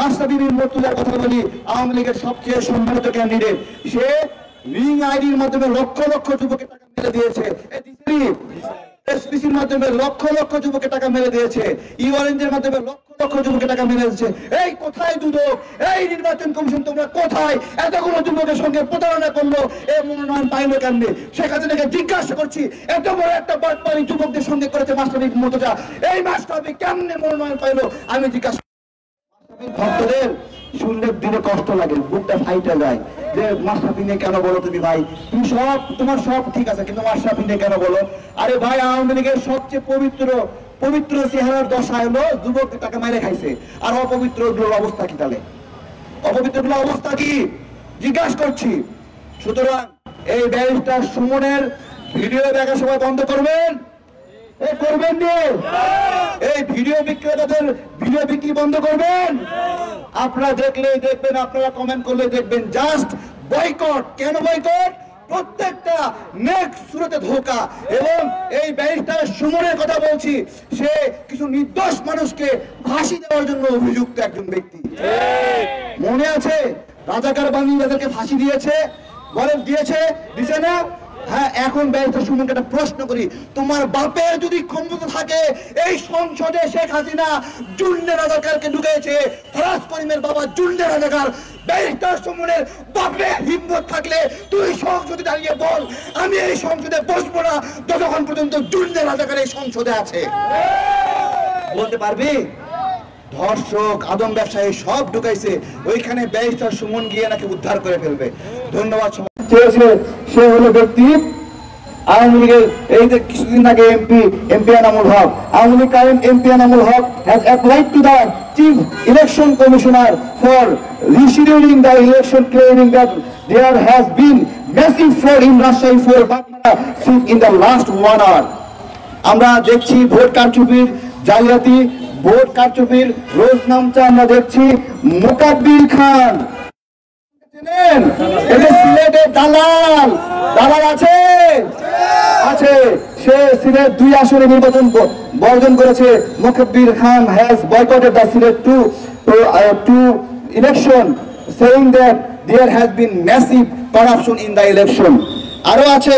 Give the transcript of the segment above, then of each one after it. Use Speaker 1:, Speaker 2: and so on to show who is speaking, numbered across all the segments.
Speaker 1: মাশরাফি বিন মুর্তজার কথা বলি, আওয়ামী লীগের সবচেয়ে সম্মানিত ক্যান্ডিডেট। সে রিং আইডির মাধ্যমে লক্ষ লক্ষ যুবককে টাকা মেরে দিয়েছে, এসপিসির মাধ্যমে লক্ষ লক্ষ যুবককে টাকা মেরে দিয়েছে, ই অরেঞ্জের মাধ্যমে লক্ষ লক্ষ যুবককে টাকা মেরে দিয়েছে। এই কোথায় দুদক, এই নির্বাচন কমিশন, তোমরা কোথায়? এতগুলো যুবকের সঙ্গে প্রতারণা করলো, এই মনোনয়ন পাইলো কেমনে? শেখ হাসিনাকে জিজ্ঞাসা করছি, এত বড় একটা বাটপারি যুবকদের সঙ্গে করেছে মাশরাফি বিন মুর্তজা, এই মাশরাফি কেমনে মনোনয়ন পাইলো? আমি জিজ্ঞাসা ভক্তদের শুনলে দিনে কষ্ট লাগে, বুকটা ফাইটা যায় যে মাশরাফি নিয়ে কেন বলো তুমি ভাই? তুমি সব, তোমার সব ঠিক আছে, কিন্তু মাশরাফি নিয়ে কেন বলো? আরে ভাই, আওয়ামী লীগের সবচেয়ে পবিত্র চেহারার দশা হলো যুবক টাকা মেরে খাইছে, আর অপবিত্র গুলোর অবস্থা কি? তাহলে অপবিত্র গুলোর অবস্থা কি জিজ্ঞাসা করছি। সুতরাং এই ব্যারিস্টার সুমনের ভিডিও দেখা সবাই বন্ধ করবেন, করবেন নি? এই ভিডিও বিক্রেতাদের ভিডিও বিক্রি বন্ধ করবেন। আপনারা দেখলেই দেখবেন, আপনারা কমেন্ট করলে দেখবেন, জাস্ট বয়কট। কেন বয়কট? প্রত্যেকটা নেক্সট সুরতে ধোঁকা। এবং এই ব্যারিস্টার সুমনের কথা বলছি, সে কিছু নির্দোষ মানুষকে ফাঁসি দেওয়ার জন্য অভিযুক্ত একজন ব্যক্তি। মনে আছে রাজাকার বাহিনী যাদেরকে ফাঁসি দিয়েছে, বলেন দিয়েছে, দিছে না? হ্যাঁ, এখন ব্যারিস্টার সুমনকে একটা প্রশ্ন করি, তোমার বাপের যদি ক্ষমতা থাকে, এই সংসদে শেখ হাসিনা জুন্ডে রাজাকারকে ঢুকেছে, ফরাজ করিমের বাবা জুন্ডে রাজাকার, ব্যারিস্টার সুমনের বাপের হিম্মত থাকলে তুই সংসদে দাঁড়িয়ে বল, আমি এই সংসদে বসবো না যতক্ষণ পর্যন্ত জুন্ডে রাজাকার এই সংসদে আছে। বলতে পারবি? ধর্ষক, আদম ব্যবসায়ী সব ঢুকাইছে, ওইখানে ব্যারিস্টার সুমন গিয়ে নাকি উদ্ধার করে ফেলবে। ধন্যবাদ। সে হলো ব্যক্তি আওয়ামী লীগের, এই যে কিছুদিন আগে MP Enamul Haque, Awami League current MP Enamul Haque has applied to the Chief Election Commissioner for rescheduling the election, claiming that there has been massive fraud in Rajshahi for Bakmara seat in the last 1 hour. আমরা দেখছি ভোট কারচুপির জালিয়াতি, vote কারচুপির রোজ নামচা আমরা দেখছি। মোকাব্বির খান সিলেটের দালাল আছে, সে সিলেট 2 আসনে নির্বাচন বর্জন করেছে। মোকাব্বির খান has boycotted the Silet two election, saying that there has been massive corruption in the election. আরো আছে,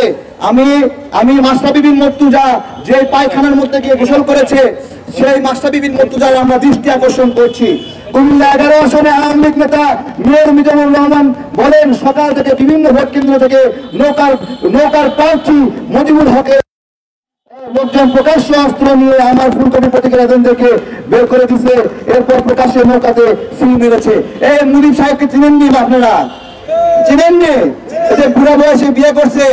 Speaker 1: আমি মাশরাফি বিন মুর্তজা যে পায়খানার মধ্যে গিয়ে গোসল করেছে, সেই মাশরাফি বিন মুর্তজার আমরা দৃষ্টি আকর্ষণ করছি। কুমিল্লা 11 আসনে আওয়ামী লীগ নেতা মেয়র মিজানুর রহমান বলেন, সকাল থেকে বিভিন্ন ভোট কেন্দ্র থেকে নৌকার প্রার্থী মজিবুল হকের লোকজন প্রকাশ্য অস্ত্র নিয়ে আমার ফুলকপি প্রতীকের এজেন্টদেরকে বের করে দিচ্ছে, এরপর প্রকাশ্যে নৌকাতে সিল মেরেছে। এই মুনিব সাহেবকে চিনেননি আপনারা? চিনেননি? যে বুড়া বয়সে বিয়ে করছে,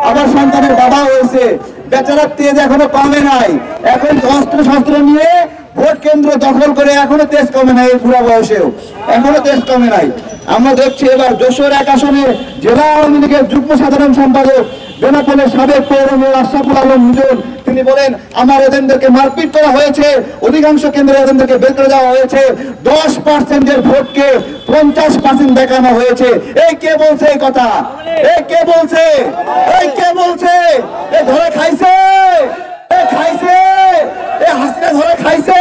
Speaker 1: আবার সন্তানের বাবা হয়েছে, বেচারার তেজ এখনো কমে নাই, এখন অস্ত্র নিয়ে ভোট কেন্দ্র দখল করে এখনো তেজ কমে নাই, এই বুড়া বয়সেও এখনো তেজ কমে নাই। আমরা দেখছি এবার যশোর 1 আসনে জেলা আওয়ামী লীগের যুগ্ম সাধারণ সম্পাদক বেনাপোলের সাবেক পৌর মেয়র আশরাফুল আলম মিজুর, তিনি বলেন, আমার এজেন্টদেরকে মারপিট করা হয়েছে, অধিকাংশ কেন্দ্রের এজেন্টদেরকে বের করে দেওয়া হয়েছে, 10% ভোটকে 50% দেখানো হয়েছে। এই কে বলছে এই কথা? এই কে বলছে? এই কে বলছে? এ ধরে খাইছে, এ খাইছে, এ হাসিনা ধরে খাইছে,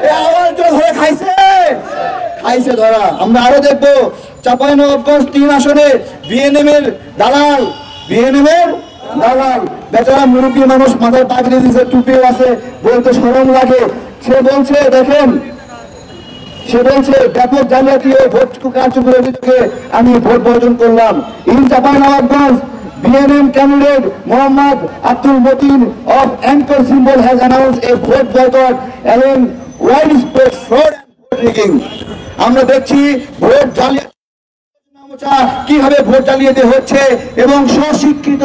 Speaker 1: এ আওয়াজ ধরে খাইছে ধরা। আমরা আরো দেখবো চাঁপাইনবাবগঞ্জ 3 আসনে বিএনএম এর দালাল, বেচারা মুরব্বী মানুষ, মাথায় পাগড়ি দিয়েছে, টুপিও আছে, বলতে শরম লাগে। সে বলছে, দেখেন, সে বলছে ব্যাপক জালিয়াতি ও ভোট কারচুপির অভিযোগে আমি ভোট বর্জন করলাম। In Chapainawabganj BNM candidate Mohammad Abdul Motin of Anchor Symbol has announced a vote boycott along widespread fraud and vote rigging. আমরা দেখছি ভোট জালিয়াতি কিভাবে ভোট জালিয়াতি হচ্ছে এবং স্বস্বীকৃত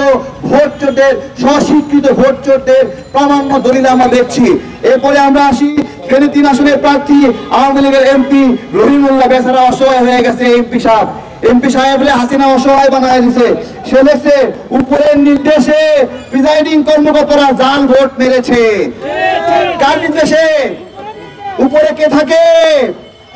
Speaker 1: ভোট চোরদের প্রামাণ্য দলিল আমরা দেখছি। এরপরে আমরা আসি ফেনী 3 আসনের প্রার্থী আওয়ামী লীগের এমপি রহিমুল্লাহ, বেচারা অসহায় হয়ে গেছে। এমপি সাহেব হাসিনা অসহায় বানায় দিছে। সে লেখছে, উপরের নির্দেশে প্রিজাইডিং কর্মকর্তারা জাল ভোট মেরেছে। কার নির্দেশে? উপরে কে থাকে?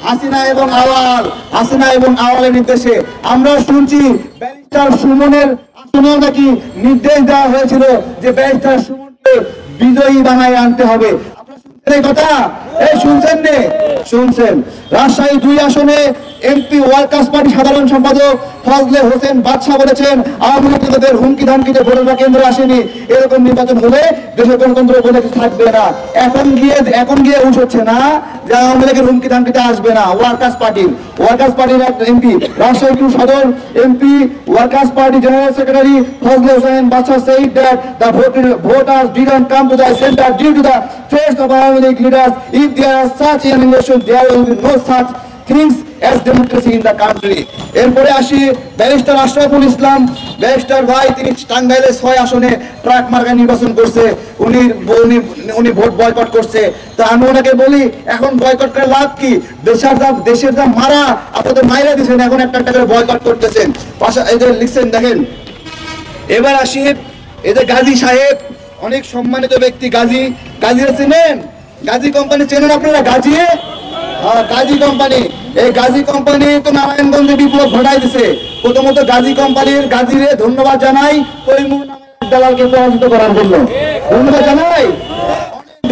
Speaker 1: হাসিনা এবং আওয়ালের নির্দেশে। আমরা শুনছি ব্যারিস্টার সুমনের আসনেও নাকি নির্দেশ দেওয়া হয়েছিল যে ব্যারিস্টার সুমনকে বিজয়ী বানায় আনতে হবে। আপনারা শুনছেন এই কথা? এই শুনছেন নে? শুনছেন। রাজশাহী 2 আসনে এমপি ওয়ার্কার্স পার্টি সাধারণ সম্পাদক ফজলে হোসেন বাদশা বলেছেন আওয়ামী লীগ নেতাদের হুমকি ধামকিতে ভোটাররা কেন্দ্রে আসেনি, এরকম নির্বাচন হলে দেশের গণতন্ত্র বলে থাকবে না। এখন গিয়ে উঠছে না যে আওয়ামী লীগের হুমকি ধামকিতে আসবে না। ওয়ার্কার্স পার্টির MP Rajshahi 2 Sadar MP workers party general secretary Fazle Hossain Badsha said that the voters didn't come to the center due to the threats of Awami League leaders. If there are such an election, there will be no such things as democracy in the country. এরপরে আসি barrister Ashraful Islam. Barrister ভাই তিনি টাঙ্গাইলের 6 আসনে truck মার্কা নির্বাচন করছে, উনি ভোট বয়কট করছে। তো আমি ওনাকে বলি এখন বয়কট করে লাভ কি? দেশের যা মারা আপনাদের মাইরা দিচ্ছেন, এখন একটা করে বয়কট করতেছেন। এই যে লিখছেন দেখেন। এবার আসি এই যে গাজী সাহেব, অনেক সম্মানিত ব্যক্তি। গাজী চেনেন? গাজী কোম্পানি চেনেন আপনারা? গাজী কোম্পানি, এই গাজী কোম্পানি তো নারায়ণগঞ্জে বিপ্লব ঘটাই দিছে। প্রথমত গাজী কোম্পানির গাজীরে ধন্যবাদ জানাই, তৈমুর নামের দালালকে পরাজিত করার জন্য ধন্যবাদ জানাই।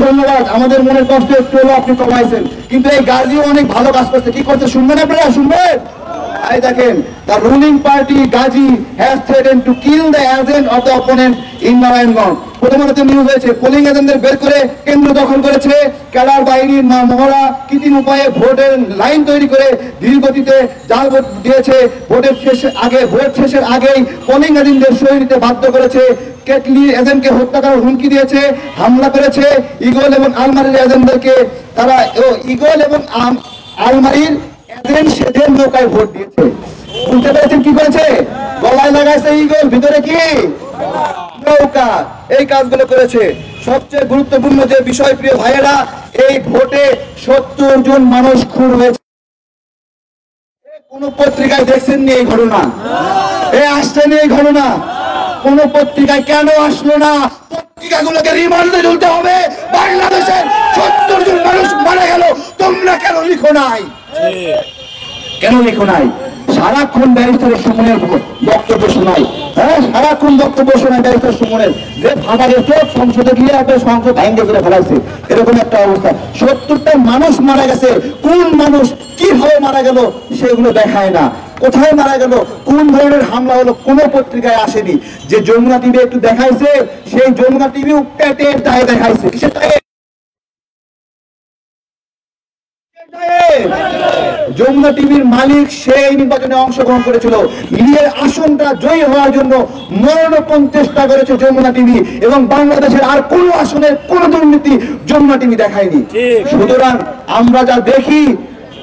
Speaker 1: ধন্যবাদ, আমাদের মনের কষ্ট একটু হলো আপনি কমাইছেন, কিন্তু এই গাজীও অনেক ভালো কাজ করছে। কি করছে শুনবেন আপনারা? শুনবেন? এই দেখেন, the ruling party Gazi has threatened to kill the agent of the opponent in Narayanganj. প্রথমত নিউজ হয়েছে পোলিং এজেন্টদের বের করে কেন্দ্র দখল করেছে, কেলার বাহিনীর মহড়া কৃত্রিম উপায়ে ভোটের লাইন তৈরি করে ধীরগতিতে জাল ভোট দিয়েছে। ভোট শেষের আগেই পোলিং এজেন্টদের সই নিতে বাধ্য করেছে। কেটলি এজেন্টকে হত্যা করার হুমকি দিয়েছে, হামলা করেছে। ইগল এবং আলমারির এজেন্টদেরকে তারা ইগল এবং আলমারির এজেন্ট সেদের নৌকায় ভোট দিয়েছে। বুঝতে পেরেছেন কি করেছে? গলায় লাগাইছে ইগল, ভিতরে কি নৌকা। এই কাজগুলো করেছে। সবচেয়ে গুরুত্বপূর্ণ যে বিষয় প্রিয় ভাইয়েরা, এই ভোটে 70 জন মানুষ খুন হয়েছে। কোন পত্রিকায় দেখছেননি এই ঘটনা? আসছেন এই ঘটনা? কোন পত্রিকায় কেন আসলো না? পত্রিকাগুলোকে রিমান্ডে তুলতে হবে। বাংলাদেশের 70 জন মানুষ মারা গেল, তোমরা কেন লিখো নাই? কেন লিখো নাই? সারাক্ষণ ব্যারিস্টারের সুমনের বক্তব্য শোনাই। সারাক্ষণ বক্তব্য শোনায় ব্যারিস্টার সুমনের, যে ফাটাকে চোখ সংসদে গিয়ে একটা সংসদ ভেঙে করে ফেলাইছে, এরকম একটা অবস্থা। 70টা মানুষ মারা গেছে। কোন মানুষ কিভাবে মারা গেল সেগুলো দেখায় না। কোথায় মারা গেল, কোন ধরনের হামলা হলো, কোন পত্রিকায় আসেনি। যে যমুনা টিভি একটু দেখাইছে, সেই যমুনা টিভি পেটের দায়ে দেখাইছে। কিসের দায়ে? যমুনা টিভির মালিক সেই নির্বাচনে অংশগ্রহণ করেছিল। নিজের আসনটা জয়ী হওয়ার জন্য মরণপণ চেষ্টা করেছে যমুনা টিভি, এবং বাংলাদেশের আর কোন আসনের কোন দুর্নীতি যমুনা টিভি দেখায়নি। সুতরাং আমরা যা দেখি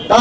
Speaker 1: তা